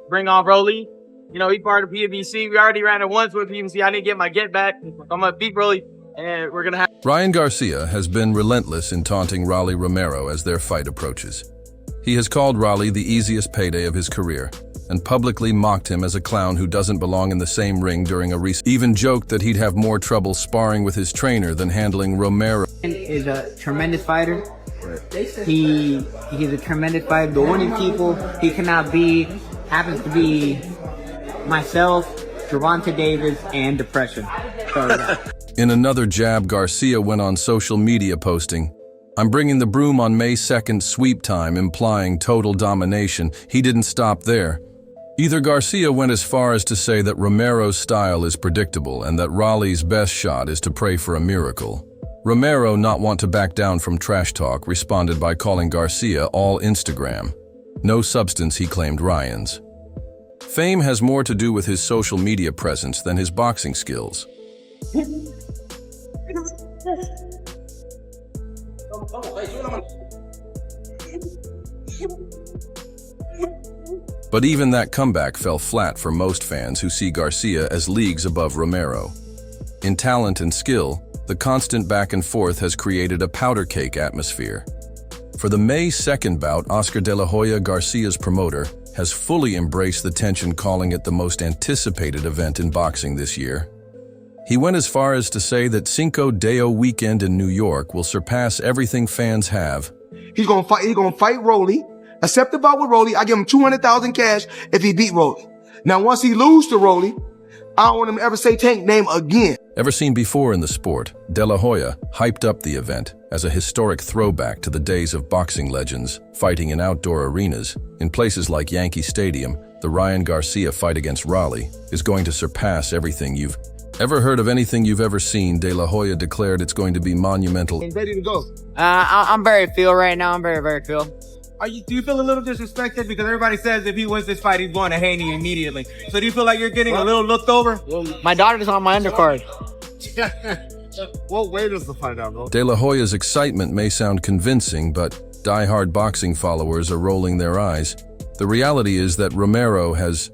bring on Rolly. You know, he part of PBC. We already ran it once with PBC. I didn't get my get back. I'm going to beat Rolly, and we're going to have... Ryan Garcia has been relentless in taunting Rolly Romero as their fight approaches. He has called Rolly the easiest payday of his career and publicly mocked him as a clown who doesn't belong in the same ring during a recent... Even joked that he'd have more trouble sparring with his trainer than handling Romero. Is a tremendous fighter. He's a tremendous fighter. The only people he cannot be happens to be myself, Gervonta Davis, and depression. So, In another jab, Garcia went on social media posting, "I'm bringing the broom on May 2nd sweep time," implying total domination. He didn't stop there. Either Garcia went as far as to say that Romero's style is predictable and that Rolly's best shot is to pray for a miracle. Romero, not want to back down from trash talk, responded by calling Garcia all Instagram. No substance, he claimed Ryan's. Fame has more to do with his social media presence than his boxing skills. But even that comeback fell flat for most fans who see Garcia as leagues above Romero. In talent and skill, the constant back and forth has created a powder cake atmosphere. For the May 2nd bout, Oscar De La Hoya, Garcia's promoter, has fully embraced the tension, calling it the most anticipated event in boxing this year. He went as far as to say that Cinco de Mayo weekend in New York will surpass everything fans have. He's gonna fight Rolly, accept the bout with Rolly. I give him $200,000 cash if he beat Rolly. Now, once he lose to Rolly, I don't want him to ever say Tank name again. Ever seen before in the sport, De La Hoya hyped up the event as a historic throwback to the days of boxing legends fighting in outdoor arenas. In places like Yankee Stadium, the Ryan Garcia fight against Rolly is going to surpass everything you've ever heard of, anything you've ever seen. De La Hoya declared it's going to be monumental. He's ready to go. I'm very feel right now. I'm very feel. Do you feel a little disrespected? Because everybody says if he wins this fight, he's going to Haney immediately. So do you feel like you're getting a little looked over? My daughter's on my undercard. What weight is the fight out, bro? De La Hoya's excitement may sound convincing, but die-hard boxing followers are rolling their eyes. The reality is that Romero has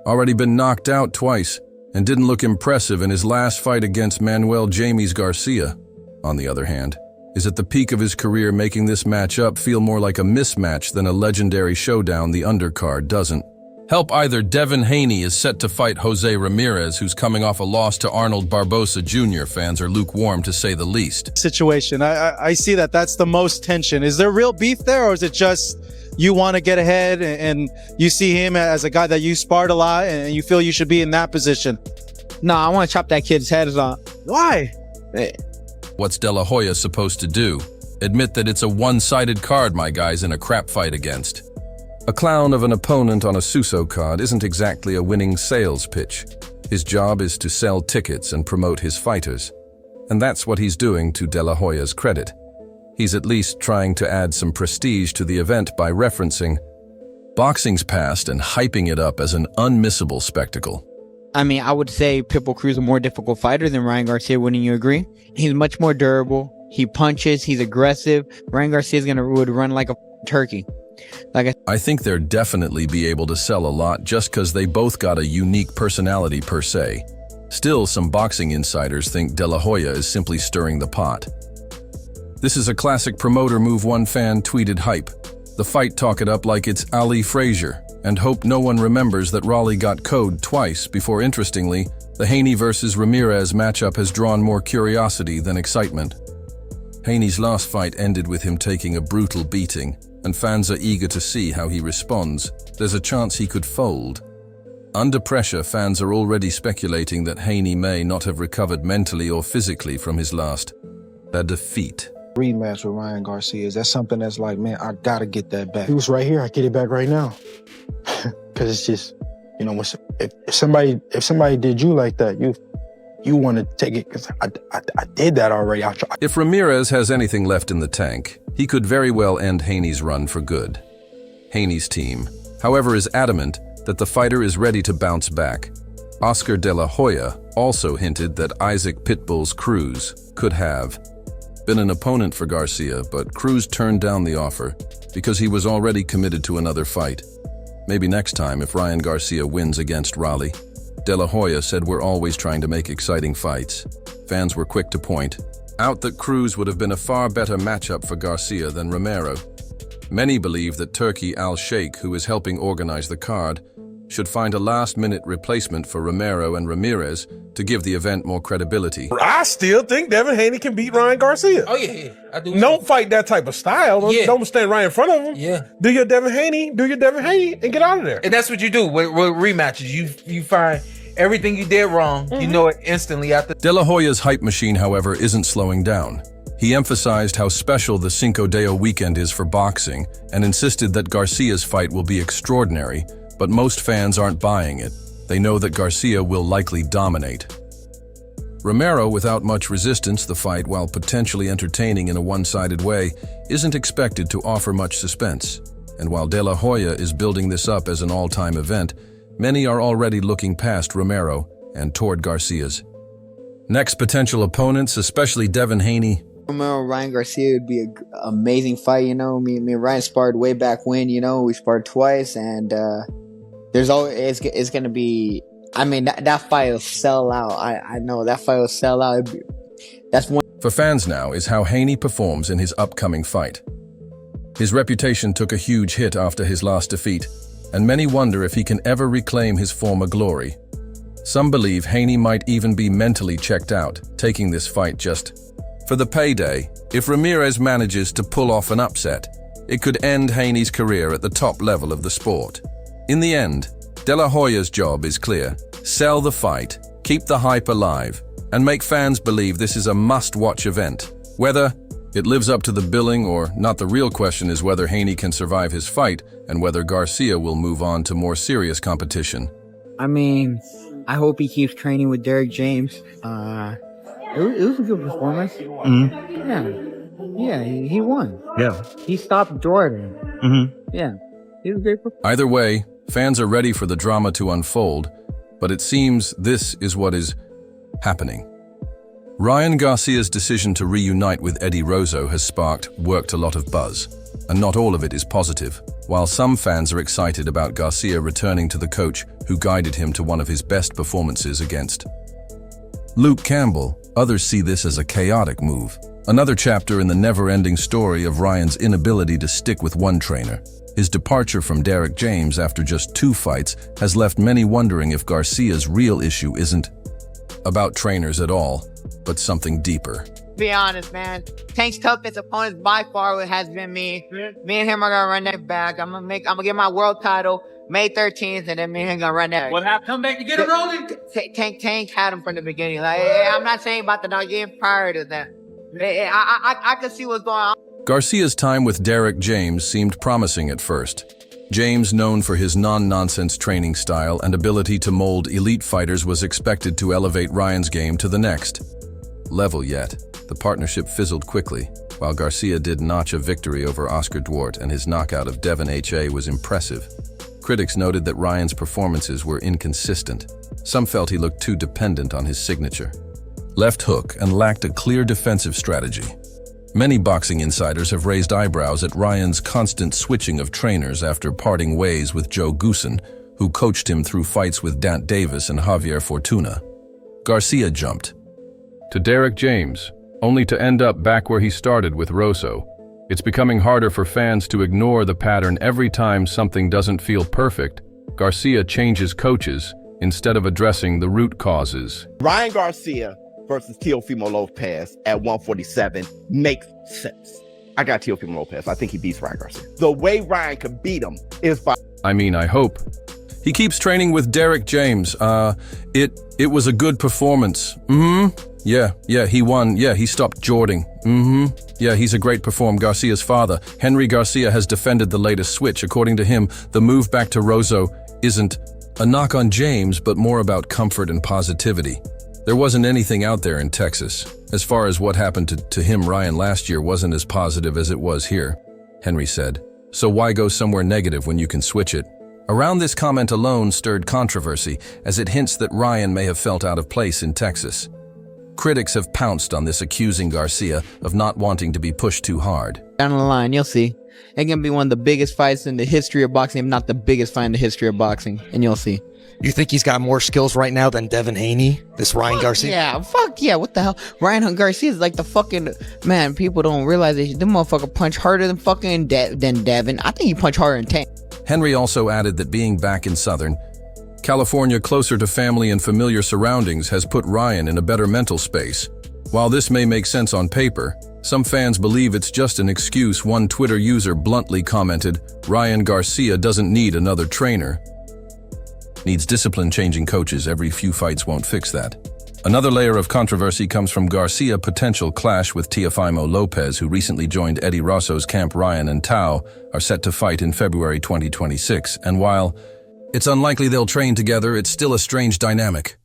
already been knocked out twice and didn't look impressive in his last fight against Manuel James Garcia. On the other hand, is at the peak of his career, making this matchup feel more like a mismatch than a legendary showdown. The undercard doesn't help either. Devin Haney is set to fight Jose Ramirez, who's coming off a loss to Arnold Barbosa Jr. Fans are lukewarm, to say the least. Situation. I see that's the most tension. Is there real beef there, or is it just you want to get ahead and you see him as a guy that you sparred a lot and you feel you should be in that position? No, I want to chop that kid's head off. Why? What's De La Hoya supposed to do? Admit that it's a one-sided card my guy's in a crap fight against. A clown of an opponent on a Suso card isn't exactly a winning sales pitch. His job is to sell tickets and promote his fighters. And that's what he's doing, to De La Hoya's credit. He's at least trying to add some prestige to the event by referencing boxing's past and hyping it up as an unmissable spectacle. I mean, I would say Pitbull Cruz is a more difficult fighter than Ryan Garcia. Wouldn't you agree? He's much more durable. He punches. He's aggressive. Ryan Garcia would run like a turkey. I think they'll definitely be able to sell a lot just because they both got a unique personality per se. Still, some boxing insiders think De La Hoya is simply stirring the pot. This is a classic promoter move. One fan tweeted, "Hype the fight, talk it up like it's Ali Frazier, and hope no one remembers that Rolly got code twice before." Interestingly, the Haney versus Ramirez matchup has drawn more curiosity than excitement. Haney's last fight ended with him taking a brutal beating, and fans are eager to see how he responds. There's a chance he could fold. Under pressure, fans are already speculating that Haney may not have recovered mentally or physically from his last defeat. Rematch with Ryan Garcia, is that something that's like, man, I gotta get that back? He was right here, I get it back right now. Because it's just, you know, if somebody did you like that, you want to take it, because I did that already. If Ramirez has anything left in the tank, he could very well end Haney's run for good. Haney's team, however, is adamant that the fighter is ready to bounce back. Oscar De La Hoya also hinted that Isaac Pitbull's Cruz could have been an opponent for Garcia, but Cruz turned down the offer because he was already committed to another fight. Maybe next time if Ryan Garcia wins against Raleigh. De La Hoya said we're always trying to make exciting fights. Fans were quick to point out that Cruz would have been a far better matchup for Garcia than Romero. Many believe that Turki Al-Sheikh, who is helping organize the card, should find a last-minute replacement for Romero and Ramirez to give the event more credibility. I still think Devin Haney can beat Ryan Garcia. Oh, yeah. I do. Don't fight that type of style. Don't stand right in front of him. Yeah. Do your Devin Haney, and get out of there. And that's what you do with rematches. You find everything you did wrong, you know it instantly after. De La Hoya's hype machine, however, isn't slowing down. He emphasized how special the Cinco de Mayo weekend is for boxing and insisted that Garcia's fight will be extraordinary, but most fans aren't buying it. They know that Garcia will likely dominate. Romero, without much resistance, the fight, while potentially entertaining in a one-sided way, isn't expected to offer much suspense. And while De La Hoya is building this up as an all-time event, many are already looking past Romero and toward Garcia's next potential opponents, especially Devin Haney. Romero Ryan Garcia would be an amazing fight. Me and Ryan sparred way back when. We sparred twice, and there's always it's gonna be. That fight will sell out. I know that fight will sell out. That's one. For fans now is how Haney performs in his upcoming fight. His reputation took a huge hit after his last defeat, and many wonder if he can ever reclaim his former glory. Some believe Haney might even be mentally checked out, taking this fight just for the payday. If Ramirez manages to pull off an upset, it could end Haney's career at the top level of the sport. In the end, De La Hoya's job is clear. Sell the fight, keep the hype alive, and make fans believe this is a must-watch event. Whether it lives up to the billing or not, the real question is whether Haney can survive his fight and whether Garcia will move on to more serious competition. I hope he keeps training with Derek James. It was a good performance. Yeah, he won. Yeah. He stopped Jordan. Yeah, he was a great performance. Either way, fans are ready for the drama to unfold, but it seems this is what is happening. Ryan Garcia's decision to reunite with Eddie Rosso has worked a lot of buzz, and not all of it is positive. While some fans are excited about Garcia returning to the coach who guided him to one of his best performances against Luke Campbell, others see this as a chaotic move. Another chapter in the never-ending story of Ryan's inability to stick with one trainer. His departure from Derek James after just 2 fights has left many wondering if Garcia's real issue isn't about trainers at all, but something deeper. Be honest, man. Tank's toughest opponent by far has been me. Me and him are gonna run that back. I'm gonna get my world title May 13th, and then me and him gonna run that. What happened? Come back to get him rolling. Tank had him from the beginning. I'm not saying about the dog game prior to that. I could see what's going on. Garcia's time with Derek James seemed promising at first. James, known for his non-nonsense training style and ability to mold elite fighters, was expected to elevate Ryan's game to the next level. Yet the partnership fizzled quickly. While Garcia did notch a victory over Oscar Duarte and his knockout of Devin H.A. was impressive, critics noted that Ryan's performances were inconsistent. Some felt he looked too dependent on his signature left hook and lacked a clear defensive strategy. Many boxing insiders have raised eyebrows at Ryan's constant switching of trainers after parting ways with Joe Goosen, who coached him through fights with Dante Davis and Javier Fortuna. Garcia jumped to Derek James, only to end up back where he started with Rosso. It's becoming harder for fans to ignore the pattern. Every time something doesn't feel perfect, Garcia changes coaches instead of addressing the root causes. Ryan Garcia versus Teofimo Lopez at 147 makes sense. I got Teofimo Lopez. I think he beats Ryan Garcia. The way Ryan could beat him is by... I hope. He keeps training with Derek James. It was a good performance. Yeah, he won. Yeah, he stopped Jordan. Yeah, he's a great performer. Garcia's father, Henry Garcia, has defended the latest switch. According to him, the move back to Rosso isn't a knock on James, but more about comfort and positivity. There wasn't anything out there in Texas. As far as what happened to him, Ryan last year wasn't as positive as it was here, Henry said. So why go somewhere negative when you can switch it? Around this comment alone stirred controversy, as it hints that Ryan may have felt out of place in Texas. Critics have pounced on this, accusing Garcia of not wanting to be pushed too hard. Down the line, you'll see. It's gonna be one of the biggest fights in the history of boxing, if not the biggest fight in the history of boxing, and you'll see. You think he's got more skills right now than Devin Haney? This Ryan Garcia? Yeah, fuck yeah, what the hell? Ryan Garcia is like the fucking, man, people don't realize that the motherfucker punch harder than fucking than Devin. I think he punch harder than Tank. Henry also added that being back in Southern California, closer to family and familiar surroundings, has put Ryan in a better mental space. While this may make sense on paper, some fans believe it's just an excuse. One Twitter user bluntly commented, "Ryan Garcia doesn't need another trainer. Needs discipline. Changing coaches every few fights won't fix that." Another layer of controversy comes from Garcia's potential clash with Teofimo Lopez, who recently joined Eddie Rosso's camp. Ryan and Tao are set to fight in February 2026, and while it's unlikely they'll train together, it's still a strange dynamic.